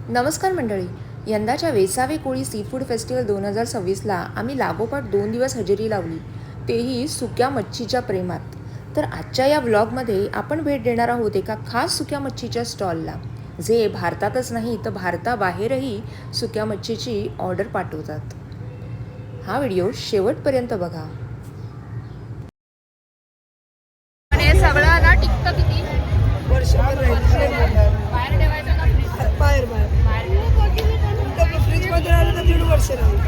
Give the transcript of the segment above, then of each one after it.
नमस्कार मंडळी. यंदाच्या वेसावे कोळी सी फूड फेस्टिवल 2026ला आम्ही लागोपाठ 2 दिवस हजेरी लावली, तेही सुक्या मच्छीच्या प्रेमात. तर आजच्या या व्लॉगमध्ये आपण भेट देणार आहोत एका खास सुक्या मच्छीच्या स्टॉलला, जे भारतातच नाही तर भारताबाहेरही सुक्या मच्छीची ऑर्डर पाठवतात. हा व्हिडिओ शेवटपर्यंत बघा. हे सगळं ना टिकतं किती वर्षभर बाहेर ठेवायचं का बाहेर फ्रीज मध्ये राहिलं तर 1.5 वर्ष राहील.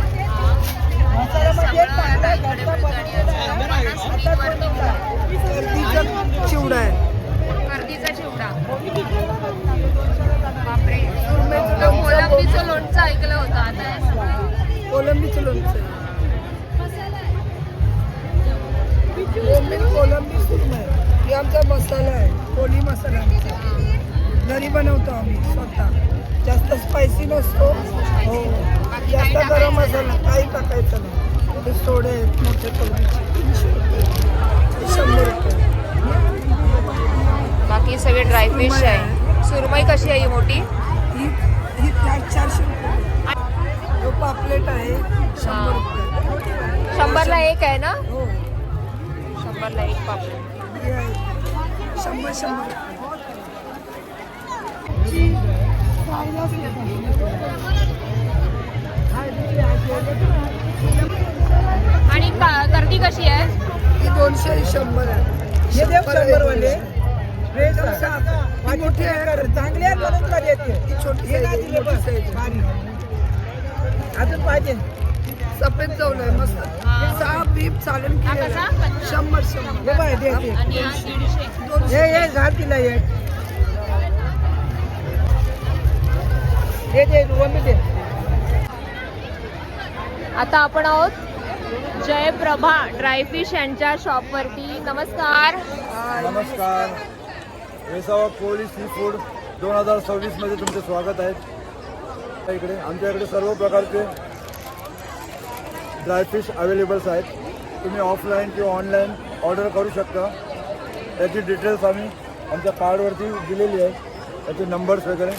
कर्दीचा चिवडा आहे. कर्दीचा चिवडा. बापरे. कोलंबीचं लोणचं ऐकलं होतं. आता हे सगळं कोलंबीचं लोणचं कोलंबी सुरमई आहे. हे आमचा मसाला आहे, कोळी मसाला आमचा घरी बनवतो आम्ही स्वतः. जास्त स्पायसी नसतो. हो, जास्त गरम मसाला काही टाकायचं नाही. हे सोडे आहेत मोठे कोलंबीचे 300 रुपये, 100 रुपये. बाकी सगळे ड्रायफिश आहे. सुरमई कशी आहे ही मोठी? ही 400 रुपये. हो, पापलेट आहे 100 रुपये. 100ला एक आहे ना? हो, 100ला एक पापलेट. हे आहे 100 रुपये. आणि कर्दी कशी आहे? ही 200 100 आहे. हे 100 वाले मोठी आहे, चांगली आहे. ही छोटी साईज. अजून पाहिजे सफेद चवलं आहे मस्त. साफ बीप चालेल हा की कसा? 100. आणि हा 150. हे घाल तिला दे. आता आपण आहोत जयप्रभा ड्रायफिश यांच्या शॉपवरती. नमस्कार. नमस्कार. वेसावा कोळी सी फूड 2026 मध्ये तुमचे स्वागत आहे. इकडे आमच्याकडे सर्व प्रकारचे ड्रायफिश अवेलेबल्स आहेत. तुम्ही ऑफलाईन किंवा ऑनलाईन ऑर्डर करू शकता. त्याची डिटेल्स आम्ही आमच्या कार्डवरती दिलेली आहे, त्याचे नंबर्स वगैरे.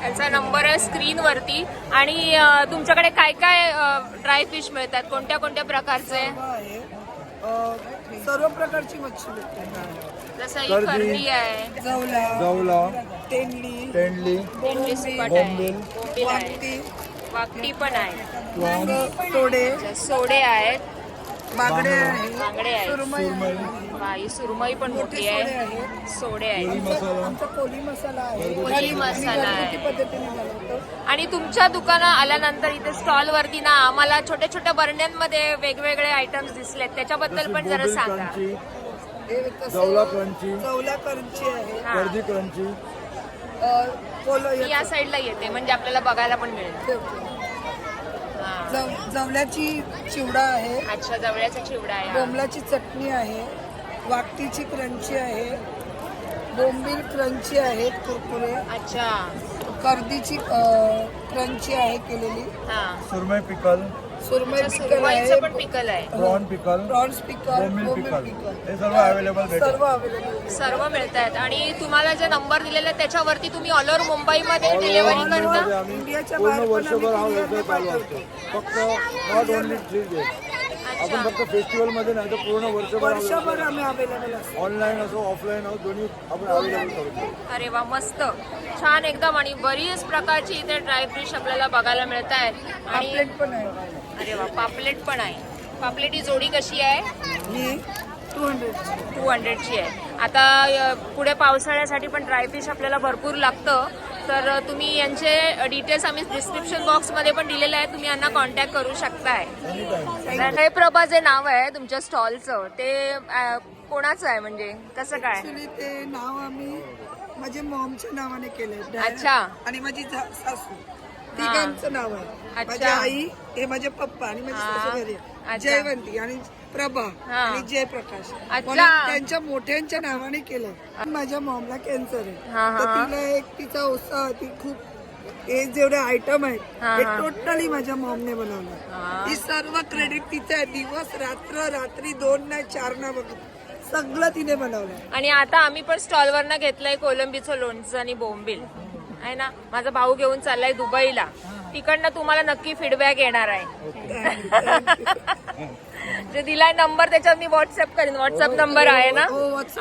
याचा नंबर आहे स्क्रीनवरती. आणि तुमच्याकडे काय काय ड्रायफिश मिळतात? कोणत्या कोणत्या प्रकारचे? सर्व प्रकारची मच्छी भेटते. जसं ही कर्दी. कर्दी आहे, जवला, तेंडली, तेंडली, तेंडली सुकट आहे, बोंबील, बोंबील आहे, वाकटी पण आहे, क्लॉन, तोडे, सोडे आहेत, बागडे आहे, बांगडे आहेत, सुरमई आहे. बाई सुरमई पण मोठी आहे, सोडे कोळी आहे. मसाला, आमचा कोळी मसाला आहे. कोळी मसाला आहे. घरगुती पद्धतीने बनवतो. आणि तुमच्या दुकानात आल्यानंतर इथे स्टॉल वरती ना आम्हाला छोट्या छोट्या बरण्यांमध्ये वेगवेगळे आयटम्स दिसलेत, त्याच्याबद्दल पण जरा बोंबील सांगा. क्रंची, हे कसं जवला क्रंची, चवल्या करंची आहे. हा. कर्दी क्रंची. मी या साईडला येते म्हणजे आपल्याला बघायला पण मिळेल. हा. जवल्याची चिवडा आहे, अच्छा, जवळ्याचा चिवडा आहे हा. बोंबलाची चटणी आहे, वाकटीची क्रंची आहे, बोंबील क्रंची आहेत कुरकुरे, अच्छा. कर्दीची क्रंची आहे केलेली, हा. सुरमई पिकल, सुरमई पिकल सुरमईचं आहे, पण पिकल आहे. प्रॉन पिकल, प्रॉन्स पिकल, बोंबील बोंबील पिकल. पिकल हे सर्व अवेलेबल भेटेल. सर्व अवेलेबल. सर्व मिळत आहेत. आणि तुम्हाला जे नंबर दिलेला आहे त्याच्यावरती तुम्ही ऑल ओव्हर मुंबईमध्ये डिलिव्हरी करता. आम्ही इंडियाच्या पूर्ण बाहेर पण वर्षभर हा आम्ही व्यवसाय चालू असतो. फक्त नॉट ओनली 3 डेज. आपण अच्छा. फक्त फेस्टिवल मध्ये नाही तर पूर्ण वर्षभर वर्षभर आम्ही अवेलेबल असतो. ऑनलाईन असो ऑफलाईन असो दोन्ही आपण अवेलेबल करतो. अरे वा, मस्त छान एकदम. आणि बरीच प्रकारची इथे ड्रायफिश आपल्याला बघायला मिळत आहेत. आणि पापलेट पण आहे. अरे वा, पापलेट पण आहे. पापलेट ही जोडी कशी आहे? ही 200. 200ची आहे. आता पुढे पावसाळ्यासाठी पण ड्रायफिश आपल्याला भरपूर लागतं, तर तुम्ही यांचे डिटेल्स आम्ही डिस्क्रिप्शन बॉक्समध्ये पण दिलेले आहे, तुम्ही यांना कॉन्टॅक्ट करू शकताय. जयप्रभा जे नाव आहे तुमच्या स्टॉलचं ते कोणाचं आहे, म्हणजे कसं काय? ऍक्च्युली ते नाव आम्ही माझ्या मॉमच्या नावाने केलंय. अच्छा. आणि माझी सासू तिघांचं नाव आहे. अच्छा. माझी आई, हे माझे पप्पा आणि माझी हा. सासू घरी अच्छा. आहे. जयवंती आणि प्रभा हा. आणि जयप्रकाश. अच्छा. म्हणून त्यांच्या मोठ्यांच्या नावाने केलंय. माझ्या मॉमला कॅन्सर आहे, हा, तर हा. तिला एक तिचा उत्साह, ती खूप हे जेवढे आयटम आहेत हा, हे हा. टोटली माझ्या मॉमने बनवलं. हा. ही सर्व क्रेडिट तिचं आहे. दिवस रात्र, रात्री 2 नाही 4 ना बघत सगळं तिने बनवलं. आणि आता आम्ही पण स्टॉलवरनं घेतलंय कोलंबीचं लोणचं आणि बोंबील आहे ना. माझा भाऊ घेऊन चाललाय दुबईला, तिकडनं तुम्हाला नक्की फीडबॅक येणार आहे. जे दिलाय नंबर त्याच्यावर मी व्हॉट्सअप करेन, व्हॉट्सअप नंबर आहे ना.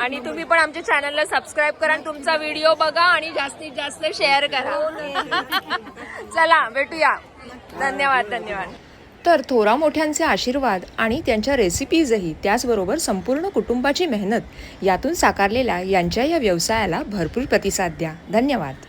आणि तुम्ही पण आमच्या चॅनलला सबस्क्राईब करा आणि तुमचा व्हिडिओ बघा आणि जास्तीत जास्त शेअर करा. चला भेटूया. धन्यवाद धन्यवाद. तर थोरा मोठ्यांचे आशीर्वाद आणि त्यांच्या रेसिपीजही, त्याचबरोबर संपूर्ण कुटुंबाची मेहनत यातून साकारलेल्या यांच्या या व्यवसायाला भरपूर प्रतिसाद द्या. धन्यवाद.